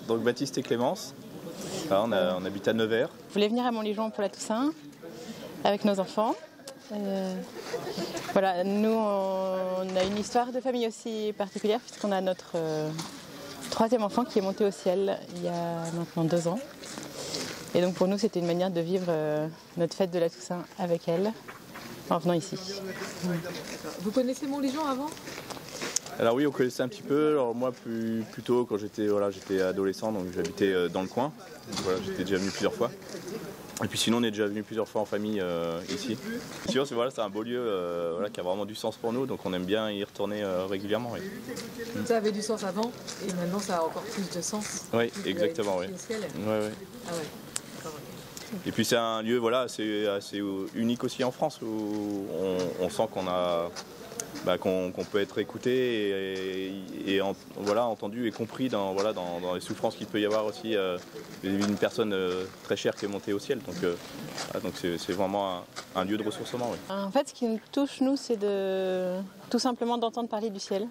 Donc Baptiste et Clémence, on habite à Nevers. Je voulais venir à Montligeon pour la Toussaint avec nos enfants. Voilà, nous on a une histoire de famille aussi particulière puisqu'on a notre troisième enfant qui est monté au ciel il y a maintenant 2 ans. Et donc pour nous c'était une manière de vivre notre fête de la Toussaint avec elle en venant ici. Vous connaissez Montligeon avant ? Alors oui, on connaissait un petit peu. Alors moi plutôt quand j'étais adolescent, donc j'habitais dans le coin. Donc, voilà, j'étais déjà venu plusieurs fois. Et puis sinon on est déjà venu plusieurs fois en famille ici. Sinon c'est un beau lieu qui a vraiment du sens pour nous, donc on aime bien y retourner régulièrement. Oui. Ça avait du sens avant et maintenant ça a encore plus de sens. Oui, exactement. Oui. Au ciel. Ouais, ouais. Ah ouais. Et puis c'est un lieu assez unique aussi en France où on sent qu'on peut être écouté et entendu et compris dans les souffrances qu'il peut y avoir aussi d'une personne très chère qui est montée au ciel. Donc c'est vraiment un lieu de ressourcement. Oui. En fait, ce qui nous touche, nous, c'est tout simplement d'entendre parler du ciel.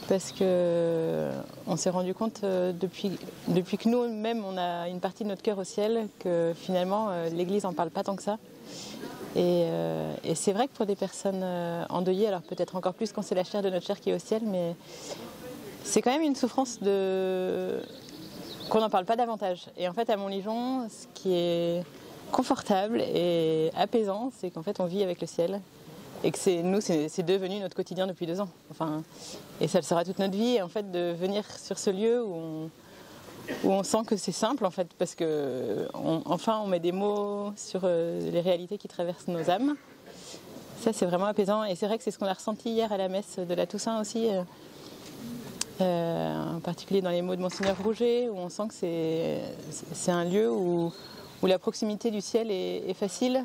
Parce qu'on s'est rendu compte depuis que nous-mêmes, on a une partie de notre cœur au ciel, que finalement, l'Église n'en parle pas tant que ça. Et c'est vrai que pour des personnes endeuillées, alors peut-être encore plus quand c'est la chair de notre chair qui est au ciel, mais c'est quand même une souffrance qu'on n'en parle pas davantage. Et en fait, à Montligeon, ce qui est confortable et apaisant, c'est qu'en fait, on vit avec le ciel. Et que c'est devenu notre quotidien depuis 2 ans. Et ça le sera toute notre vie. Et en fait, de venir sur ce lieu où on sent que c'est simple, en fait, parce on met des mots sur les réalités qui traversent nos âmes. Ça, c'est vraiment apaisant. Et c'est vrai que c'est ce qu'on a ressenti hier à la messe de la Toussaint aussi, en particulier dans les mots de Monseigneur Rouget, où on sent que c'est un lieu où la proximité du ciel est facile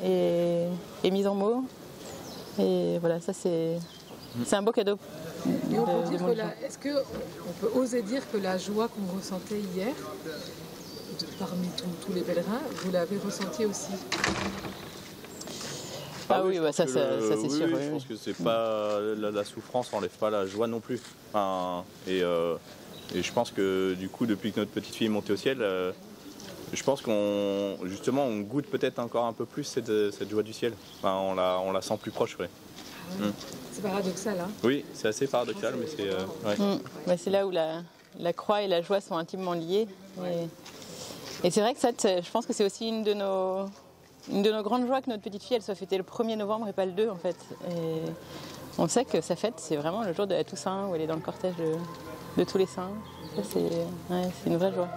et mise en mots. Et voilà, ça c'est un beau cadeau. Et on peut dire est-ce qu'on peut oser dire que la joie qu'on ressentait hier, parmi tous les pèlerins, vous l'avez ressentie aussi ? Ah oui, ça c'est sûr. Je pense que c'est pas la souffrance n'enlève pas la joie non plus. Et je pense que du coup, depuis que notre petite fille est montée au ciel, je pense qu'on goûte peut-être encore un peu plus cette joie du ciel. On la sent plus proche, ouais. C'est paradoxal, hein ? Oui, c'est assez paradoxal, mais c'est... Ouais. C'est là où la croix et la joie sont intimement liées. Et c'est vrai que ça, je pense que c'est aussi une de nos grandes joies que notre petite fille, elle soit fêtée le 1er novembre et pas le 2, en fait. Et on sait que sa fête, c'est vraiment le jour de la Toussaint, où elle est dans le cortège de tous les saints. Ça, c'est une vraie joie.